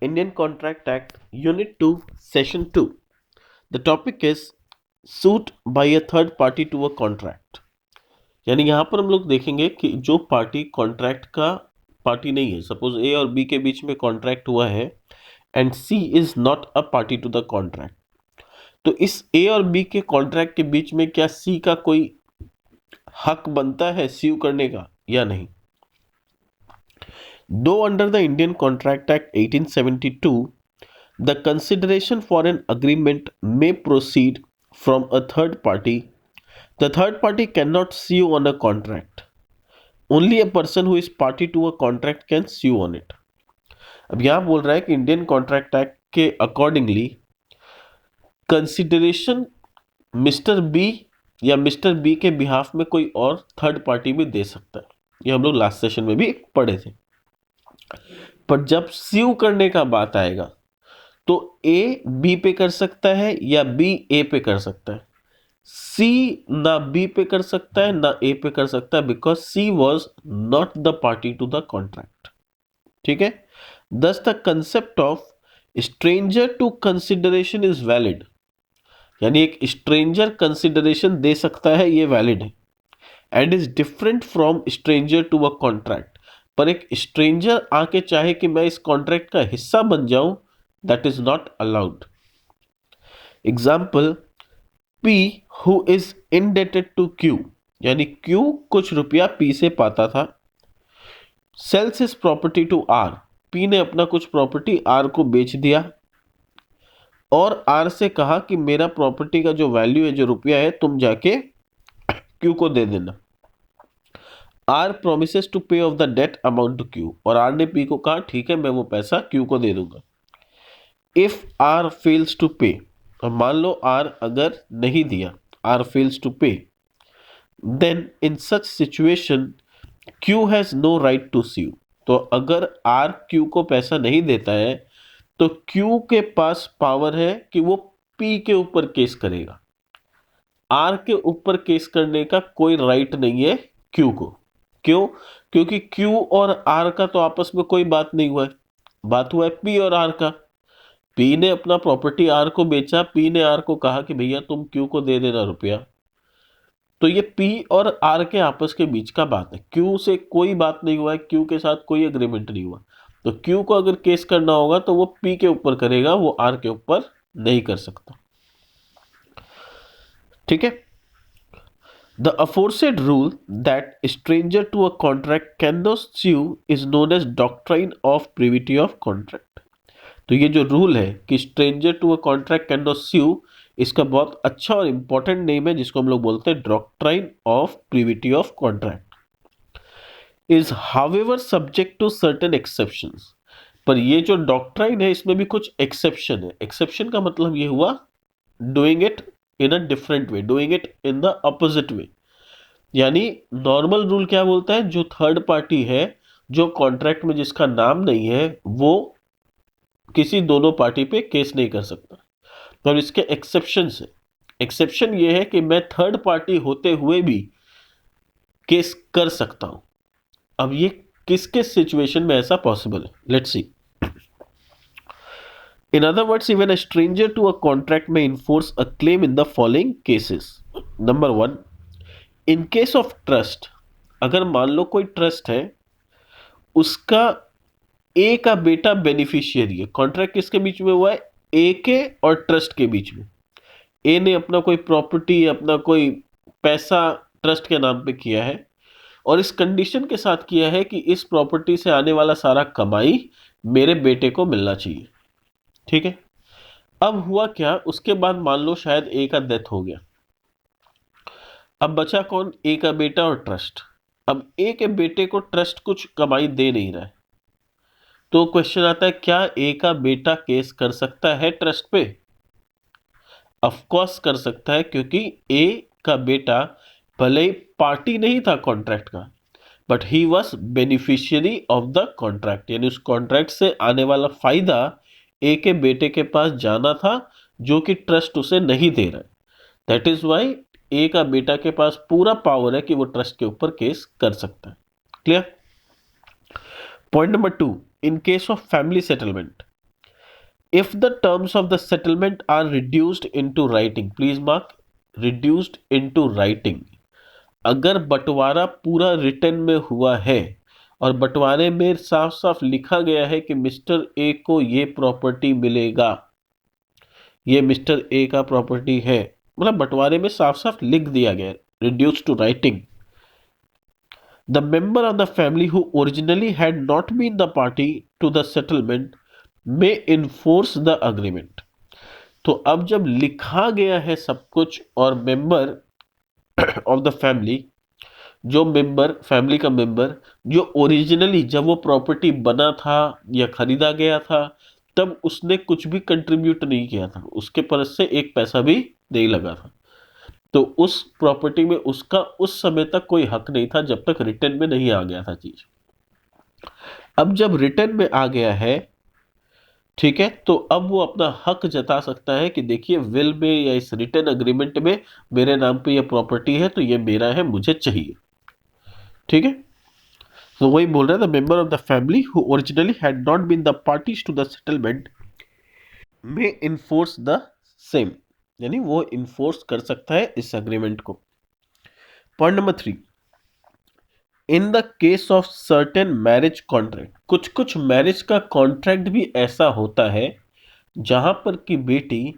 Indian Contract Act, Unit 2, Session 2. The topic is suit by a third party to a contract. यानी यहाँ पर हम लोग देखेंगे कि जो पार्टी कॉन्ट्रैक्ट का पार्टी नहीं है, सपोज ए और बी के बीच में कॉन्ट्रैक्ट हुआ है and she is not a party to the contract, तो इस ए और बी के कॉन्ट्रैक्ट के बीच में क्या सी का कोई हक बनता है स्यू करने का या नहीं। Though under the Indian Contract Act 1872, the consideration for an agreement may proceed from a third party, the third party cannot sue on a contract. Only a person who is party to a contract can sue on it. अब यहाँ बोल रहा है कि Indian contract act के accordingly consideration mister B या mister B के behalf में कोई और थर्ड पार्टी भी दे सकता है। ये हम लोग लास्ट सेशन में भी पढ़े थे। पर जब स्यू करने का बात आएगा तो ए बी पे कर सकता है या बी ए पे कर सकता है। सी ना बी पे कर सकता है ना ए पे कर सकता है, because she was not the party to the contract. ठीक है, thus the concept of stranger to consideration is valid, यानी एक स्ट्रेंजर कंसिडरेशन दे सकता है, ये वैलिड है, and is different from stranger to a contract. पर एक स्ट्रेंजर आके चाहे कि मैं इस कॉन्ट्रैक्ट का हिस्सा बन जाऊं, that is not allowed. Example, P who is indebted to Q, यानी Q कुछ रुपया P से पाता था, sells his property to R, P ने अपना कुछ प्रॉपर्टी R को बेच दिया और R से कहा कि मेरा प्रॉपर्टी का जो वैल्यू है, जो रुपया है, तुम जाके Q को दे देना। R promises to pay off the debt amount to Q, और R ने P को कहा ठीक है मैं वो पैसा Q को दे दूंगा। If R fails to pay, और मान लो R अगर नहीं दिया, R fails to pay, then in such situation Q has no right to sue। तो अगर R Q को पैसा नहीं देता है तो Q के पास पावर है कि वो P के ऊपर केस करेगा। R के ऊपर केस करने का कोई राइट नहीं है Q को। क्यों? क्योंकि Q और R का तो आपस में कोई बात नहीं हुआ है, बात हुआ है P और R का। P ने अपना प्रॉपर्टी R को बेचा, P ने R को कहा कि भैया तुम Q को दे देना रुपया, तो ये P और R के आपस के बीच का बात है। Q से कोई बात नहीं हुआ है, Q के साथ कोई एग्रीमेंट नहीं हुआ, तो Q को अगर केस करना होगा तो वो P के ऊपर करेगा, वो R के ऊपर नहीं कर सकता। ठीक है, the aforesaid rule that stranger to a contract can not sue is known as doctrine of privity of contract. तो ये जो रूल है कि stranger to a contract can not sue, इसका बहुत अच्छा और इंपॉर्टेंट नेम है जिसको हम लोग बोलते हैं doctrine of privity of contract, is however subject to certain exceptions. पर ये जो डॉक्ट्राइन है इसमें भी कुछ एक्सेप्शन है। एक्सेप्शन का मतलब ये हुआ doing it in a different way, doing it in the opposite way. यानी नॉर्मल रूल क्या बोलता है, जो थर्ड पार्टी है, जो कॉन्ट्रैक्ट में जिसका नाम नहीं है, वो किसी दोनों पार्टी पे केस नहीं कर सकता। तो इसके एक्सेप्शन है। एक्सेप्शन ये है कि मैं थर्ड पार्टी होते हुए भी केस कर सकता हूं। अब ये किस किस सिचुएशन में ऐसा पॉसिबल है, let's see. In other words, even a stranger to a contract में enforce a claim in the following cases. Number 1, in case of trust, अगर मान लो कोई ट्रस्ट है, उसका ए का बेटा बेनिफिशियरी है। कॉन्ट्रैक्ट किसके बीच में हुआ है, ए के और ट्रस्ट के बीच में। ए ने अपना कोई प्रॉपर्टी, अपना कोई पैसा ट्रस्ट के नाम पे किया है और इस कंडीशन के साथ किया है कि इस प्रॉपर्टी से आने वाला सारा कमाई मेरे बेटे को मिलना चाहिए। ठीक है, अब हुआ क्या, उसके बाद मान लो शायद ए का डेथ हो गया, अब बचा कौन, ए का बेटा और ट्रस्ट। अब ए के बेटे को ट्रस्ट कुछ कमाई दे नहीं रहा है, तो क्वेश्चन आता है क्या ए का बेटा केस कर सकता है ट्रस्ट पे? ऑफ कोर्स कर सकता है, क्योंकि ए का बेटा भले ही पार्टी नहीं था कॉन्ट्रैक्ट का, but he was beneficiary of the contract, यानी उस कॉन्ट्रैक्ट से आने वाला फायदा ए के बेटे के पास जाना था, जो कि ट्रस्ट उसे नहीं दे रहा है। दैट इज वाई ए का बेटा के पास पूरा पावर है कि वो ट्रस्ट के ऊपर केस कर सकता है। Clear? Point number 2, in case of family settlement, if the terms of the settlement are reduced into writing, please mark reduced into writing, अगर बंटवारा पूरा रिटर्न में हुआ है और बंटवारे में साफ साफ लिखा गया है कि मिस्टर ए को ये प्रॉपर्टी मिलेगा, ये मिस्टर ए का प्रॉपर्टी है, मतलब बंटवारे में साफ साफ लिख दिया गया, reduce to writing, the member of the family who originally had not been the party to the settlement may enforce the agreement. तो अब जब लिखा गया है सब कुछ और मेंबर ऑफ द फैमिली, जो मेंबर फैमिली का मेंबर जो ओरिजिनली जब वो प्रॉपर्टी बना था या खरीदा गया था तब उसने कुछ भी कंट्रीब्यूट नहीं किया था, उसके परस से एक पैसा भी नहीं लगा था, तो उस प्रॉपर्टी में उसका उस समय तक कोई हक नहीं था जब तक रिटर्न में नहीं आ गया था चीज। अब जब रिटर्न में आ गया है, ठीक है, तो अब वो अपना हक जता सकता है कि देखिए विल में या इस रिटर्न अग्रीमेंट में मेरे नाम पे ये प्रॉपर्टी है तो ये मेरा है, मुझे चाहिए। ठीक है, तो वही बोल रहा है the member of the family who originally had not been the parties to the settlement may enforce the same, यानी वो इन्फोर्स कर सकता है इस अग्रीमेंट को। Point number 3, in the case of certain marriage contract, कुछ कुछ मैरिज का कॉन्ट्रैक्ट भी ऐसा होता है जहां पर कि बेटी,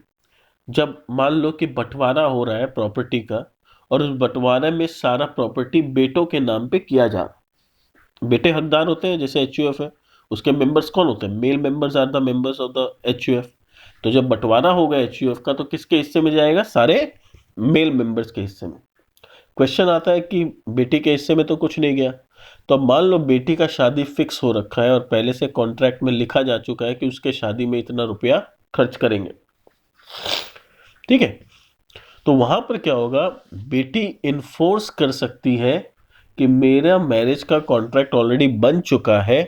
जब मान लो कि बंटवारा हो रहा है प्रॉपर्टी का और उस बंटवारे में सारा प्रॉपर्टी बेटों के नाम पे किया जा रहा, बेटे हकदार होते हैं, जैसे एचयूएफ है, उसके मेंबर्स कौन होते हैं, male members are the members of the HUF. तो जब बंटवारा होगा एचयूएफ का तो किसके हिस्से में जाएगा, सारे मेल मेंबर्स के हिस्से में। क्वेश्चन आता है कि बेटी के हिस्से में तो कुछ नहीं गया, तो अब मान लो बेटी का शादी फिक्स हो रखा है और पहले से कॉन्ट्रैक्ट में लिखा जा चुका है कि उसके शादी में इतना रुपया खर्च करेंगे, ठीक है, तो वहां पर क्या होगा, बेटी इन्फोर्स कर सकती है कि मेरा मैरिज का कॉन्ट्रैक्ट ऑलरेडी बन चुका है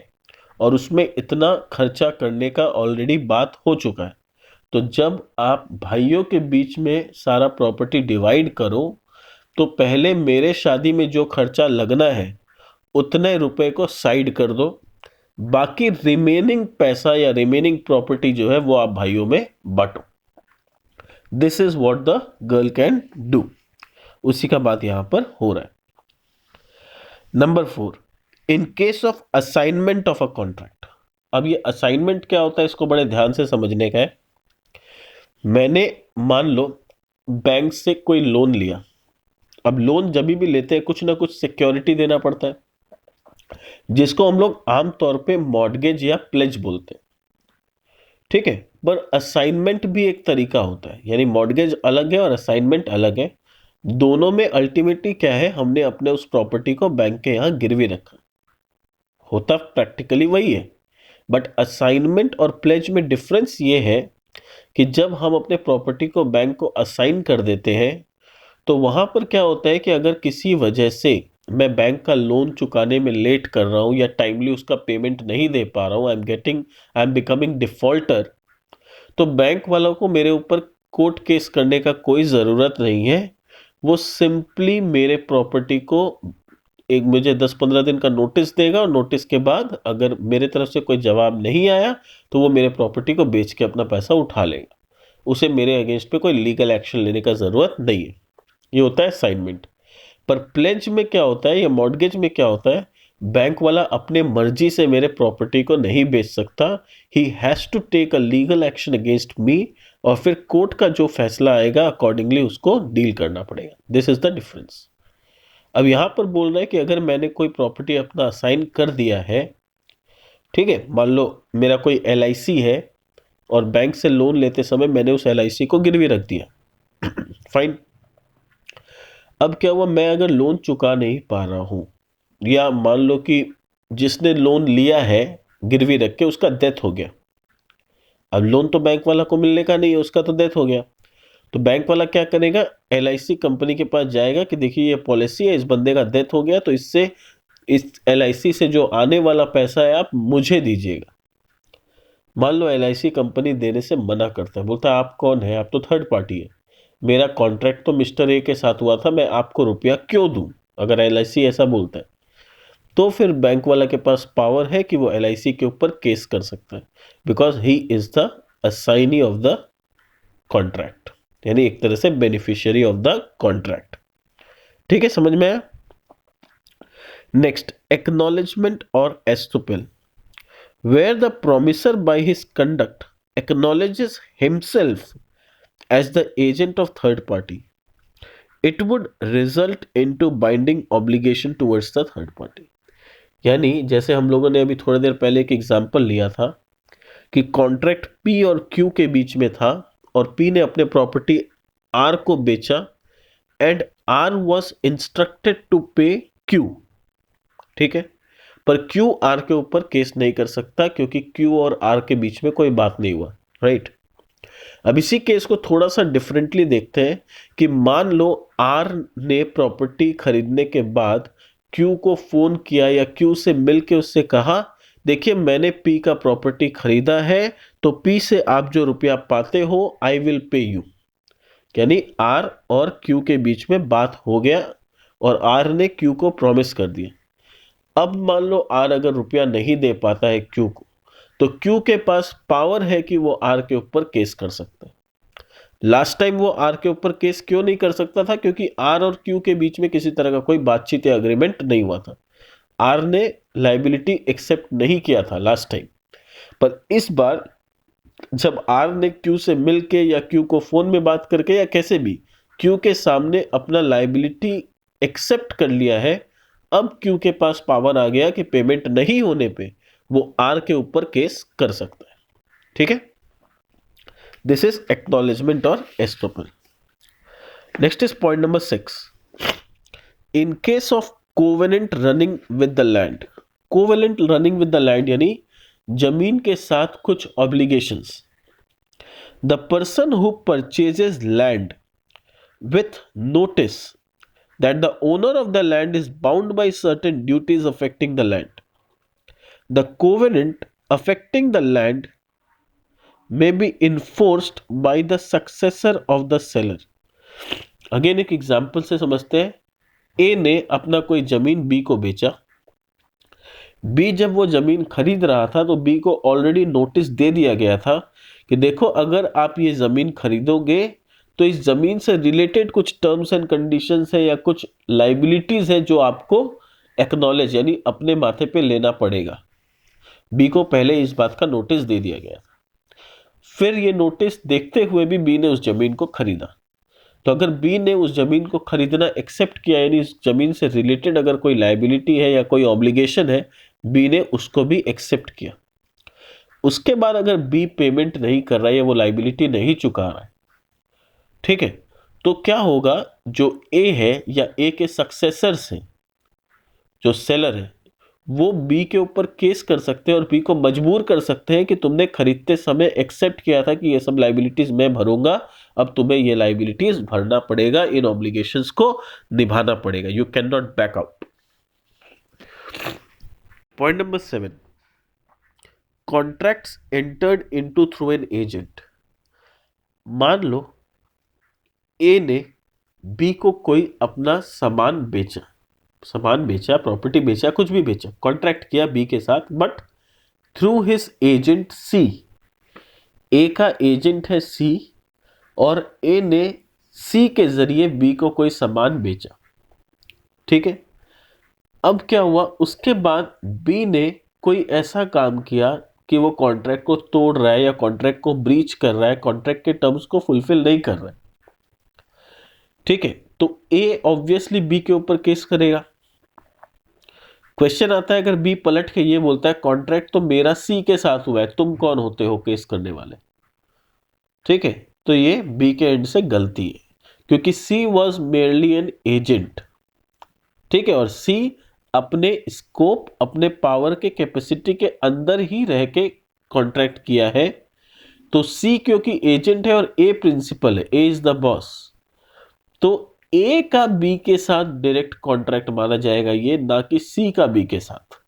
और उसमें इतना खर्चा करने का ऑलरेडी बात हो चुका है, तो जब आप भाइयों के बीच में सारा प्रॉपर्टी डिवाइड करो तो पहले मेरे शादी में जो खर्चा लगना है उतने रुपए को साइड कर दो, बाकी रिमेनिंग पैसा या रिमेनिंग प्रॉपर्टी जो है वो आप भाइयों में बांटो। This is what the girl can do, उसी का बात यहां पर हो रहा है। Number 4, in case of assignment of a contract, अब ये असाइनमेंट क्या होता है इसको बड़े ध्यान से समझने का है। मैंने मान लो बैंक से कोई लोन लिया, अब लोन जब भी लेते हैं कुछ ना कुछ सिक्योरिटी देना पड़ता है, जिसको हम लोग आमतौर पे मॉर्गेज या प्लेज बोलते हैं, ठीक है, पर असाइनमेंट भी एक तरीका होता है, यानी मॉर्गेज अलग है और असाइनमेंट अलग है, दोनों में अल्टीमेटली क्या है, हमने अपने उस प्रॉपर्टी को बैंक के यहां गिरवी रखा, होता प्रैक्टिकली वही है, बट असाइनमेंट और प्लेज में डिफरेंस ये है कि जब हम अपने प्रॉपर्टी को बैंक को असाइन कर देते हैं तो वहां पर क्या होता है कि अगर किसी वजह से मैं बैंक का लोन चुकाने में लेट कर रहा हूं या टाइमली उसका पेमेंट नहीं दे पा रहा हूं, आई एम बिकमिंग डिफॉल्टर, तो बैंक वालों को मेरे ऊपर कोर्ट केस करने का कोई ज़रूरत नहीं है, वो सिंपली मेरे प्रॉपर्टी को एक मुझे 10-15 दिन का नोटिस देगा और नोटिस के बाद अगर मेरे तरफ से कोई जवाब नहीं आया तो वो मेरे प्रॉपर्टी को बेच के अपना पैसा उठा लेगा, उसे मेरे अगेंस्ट पे कोई लीगल एक्शन लेने का ज़रूरत नहीं है। ये होता है असाइनमेंट। पर प्लेज में क्या होता है या मॉर्गेज में क्या होता है, बैंक वाला अपने मर्जी से मेरे प्रॉपर्टी को नहीं बेच सकता, he has to take a legal action against me और फिर कोर्ट का जो फैसला आएगा अकॉर्डिंगली उसको डील करना पड़ेगा। This is the difference. अब यहां पर बोल रहा है कि अगर मैंने कोई प्रॉपर्टी अपना असाइन कर दिया है, ठीक है, मान लो मेरा कोई LIC है और बैंक से लोन लेते समय मैंने उस LIC को गिरवी रख दिया फाइन, अब क्या हुआ, मैं अगर लोन चुका नहीं पा रहा हूं या मान लो कि जिसने लोन लिया है गिरवी रख के उसका डेथ हो गया, अब लोन तो बैंक वाला को मिलने का नहीं है, उसका तो डेथ हो गया, तो बैंक वाला क्या करेगा, LIC कंपनी के पास जाएगा कि देखिए ये पॉलिसी है, इस बंदे का डेथ हो गया तो इससे इस LIC से जो आने वाला पैसा है आप मुझे दीजिएगा। मान लो LIC कंपनी देने से मना करता है, बोलता है आप कौन है, आप तो थर्ड पार्टी है, मेरा कॉन्ट्रैक्ट तो मिस्टर ए के साथ हुआ था, मैं आपको रुपया क्यों दूं, अगर LIC ऐसा बोलता है तो फिर बैंक वाला के पास पावर है कि वो LIC के ऊपर केस कर सकता है, because he is the assignee of the contract, यानी एक तरह से बेनिफिशियरी ऑफ द कॉन्ट्रैक्ट। ठीक है, समझ में आया? नेक्स्ट, एक्नॉलेजमेंट और estoppel, where the promisor by his conduct acknowledges himself as the agent of third party, it would result into binding obligation towards the third party। यानी जैसे हम लोगों ने अभी थोड़ी देर पहले एक एग्जांपल लिया था कि कॉन्ट्रैक्ट पी और क्यू के बीच में था और पी ने अपने प्रॉपर्टी आर को बेचा and R was instructed to pay Q. ठीक है, पर क्यू आर के ऊपर केस नहीं कर सकता क्योंकि क्यू और आर के बीच में कोई बात नहीं हुआ, राइट। अब इसी केस को थोड़ा सा डिफरेंटली देखते हैं कि मान लो आर ने प्रॉपर्टी खरीदने के बाद क्यू को फोन किया या क्यू से मिलके उससे कहा, देखिए मैंने पी का प्रॉपर्टी खरीदा है तो पी से आप जो रुपया पाते हो आई विल पे यू। यानी आर और क्यू के बीच में बात हो गया और आर ने क्यू को प्रॉमिस कर दिया। अब मान लो आर अगर रुपया नहीं दे पाता है क्यू को, तो क्यू के पास पावर है कि वो आर के ऊपर केस कर सकता है। लास्ट टाइम वो आर के ऊपर केस क्यों नहीं कर सकता था? क्योंकि आर और क्यू के बीच में किसी तरह का कोई बातचीत या अग्रीमेंट नहीं हुआ था, आर ने लाइबिलिटी एक्सेप्ट नहीं किया था लास्ट टाइम। पर इस बार जब आर ने क्यू से मिलके या क्यू को फोन में बात करके या कैसे भी क्यू के सामने अपना लाइबिलिटी एक्सेप्ट कर लिया है, अब क्यू के पास पावर आ गया कि पेमेंट नहीं होने पे वो आर के ऊपर केस कर सकता है। ठीक है, दिस इज एक्नॉलेजमेंट और estoppel. Next is point number 6, in case of covenant running with the land. Covenant running with the land यानी जमीन के साथ कुछ obligations. The person who purchases land with notice that the owner of the land is bound by certain duties affecting the land. The covenant affecting the land may be enforced by the successor of the seller. Again एक example से समझते हैं। ए ने अपना कोई जमीन B को बेचा। बी जब वो जमीन खरीद रहा था तो बी को ऑलरेडी नोटिस दे दिया गया था कि देखो अगर आप ये जमीन खरीदोगे तो इस जमीन से रिलेटेड कुछ टर्म्स एंड कंडीशंस है या कुछ लाइबिलिटीज है जो आपको एक्नॉलेज यानी अपने माथे पे लेना पड़ेगा। बी को पहले इस बात का नोटिस दे दिया गया। फिर ये नोटिस देखते हुए भी बी ने उस जमीन को खरीदा। तो अगर बी ने उस जमीन को खरीदना एक्सेप्ट किया यानी इस जमीन से रिलेटेड अगर कोई लाइबिलिटी है या कोई ऑब्लिगेशन है, बी ने उसको भी एक्सेप्ट किया। उसके बाद अगर बी पेमेंट नहीं कर रहा है, वो लाइबिलिटी नहीं चुका रहा है, ठीक है, तो क्या होगा? जो ए है या ए के सक्सेसर्स हैं, जो सेलर है, वो बी के ऊपर केस कर सकते हैं और बी को मजबूर कर सकते हैं कि तुमने खरीदते समय एक्सेप्ट किया था कि ये सब लाइबिलिटीज मैं भरूंगा, अब तुम्हें ये लाइबिलिटीज भरना पड़ेगा, इन ऑब्लिगेशंस को निभाना पड़ेगा, you can not back out. Point number 7, contracts entered into through an agent. मान लो ए ने बी को कोई अपना सामान बेचा, प्रॉपर्टी बेचा, कुछ भी बेचा, कॉन्ट्रैक्ट किया बी के साथ, बट थ्रू हिज एजेंट सी। ए का एजेंट है सी और ए ने सी के जरिए बी को कोई सामान बेचा। ठीक है, अब क्या हुआ? उसके बाद बी ने कोई ऐसा काम किया कि वो कॉन्ट्रैक्ट को तोड़ रहा है या कॉन्ट्रैक्ट को ब्रीच कर रहा है, कॉन्ट्रैक्ट के टर्म्स को फुलफिल नहीं कर रहा है। ठीक है, तो ए ऑब्वियसली बी के ऊपर केस करेगा। क्वेश्चन आता है अगर बी पलट के ये बोलता है कॉन्ट्रैक्ट तो मेरा सी के साथ हुआ है, तुम कौन होते हो केस करने वाले? ठीक है, तो ये बी के एंड से गलती है क्योंकि सी वॉज मेयरली एन एजेंट। ठीक है, और सी अपने स्कोप, अपने पावर के कैपेसिटी के अंदर ही रह के कॉन्ट्रैक्ट किया है। तो सी क्योंकि एजेंट है और ए प्रिंसिपल है, ए इज द बॉस, तो ए का बी के साथ डायरेक्ट कॉन्ट्रैक्ट माना जाएगा ये, ना कि सी का बी के साथ।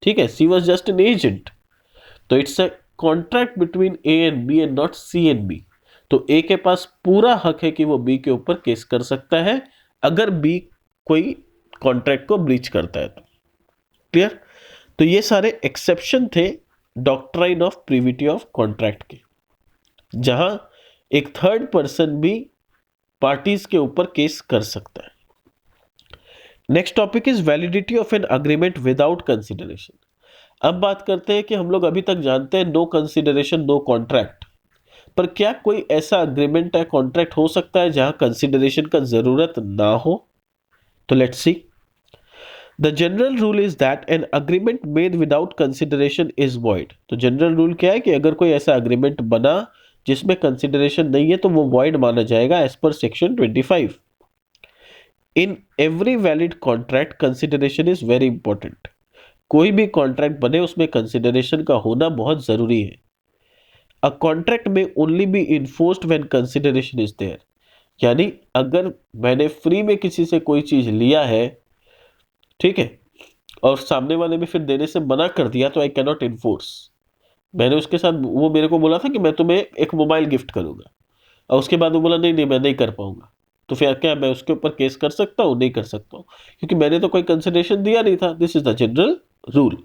ठीक है, she was just an agent, तो it's a contract between A and B and not C and B. तो ए के पास पूरा हक है कि वो बी के ऊपर केस कर सकता है अगर बी कोई कॉन्ट्रैक्ट को ब्रीच करता है तो। क्लियर? तो ये सारे एक्सेप्शन थे doctrine of privity of contract के। जहां एक थर्ड पर्सन भी पार्टीज के ऊपर केस कर सकता है। Next topic is validity of an agreement without consideration. अब बात करते हैं कि हम लोग अभी तक जानते हैं नो कंसिडरेशन नो कॉन्ट्रैक्ट, पर क्या कोई ऐसा अग्रीमेंट या कॉन्ट्रैक्ट हो सकता है जहां कंसिडरेशन का जरूरत ना हो? तो let's see. The general rule is that an agreement made without consideration is void. तो जनरल रूल क्या है कि अगर कोई ऐसा अग्रीमेंट बना जिसमें कंसिडरेशन नहीं है तो वो वॉइड माना जाएगा as per section 25। In every valid contract consideration is very important. कोई भी कॉन्ट्रैक्ट बने उसमें कंसिडरेशन का होना बहुत जरूरी है। A contract may only be enforced when consideration is there. यानी अगर मैंने फ्री में किसी से कोई चीज लिया है, ठीक है, और सामने वाले ने फिर देने से मना कर दिया तो आई कैन नॉट इन्फोर्स। मैंने उसके साथ, वो मेरे को बोला था कि मैं तुम्हें एक मोबाइल गिफ्ट करूंगा, और उसके बाद वो बोला नहीं नहीं मैं नहीं कर पाऊंगा, तो फिर क्या मैं उसके ऊपर केस कर सकता हूँ? नहीं कर सकता हूँ, क्योंकि मैंने तो कोई कंसिडरेशन दिया नहीं था। This is the general rule.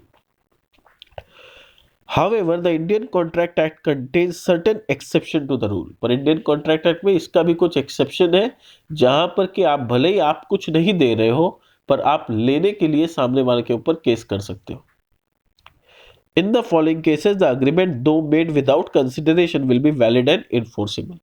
However, the Indian Contract Act contains certain exception to the rule. पर इंडियन कॉन्ट्रैक्ट एक्ट में इसका भी कुछ एक्सेप्शन है, जहां पर कि आप भले ही आप कुछ नहीं दे रहे हो, पर आप लेने के लिए सामने वाले के ऊपर केस कर सकते हो। In the following cases, the agreement though made without consideration will be valid and enforceable.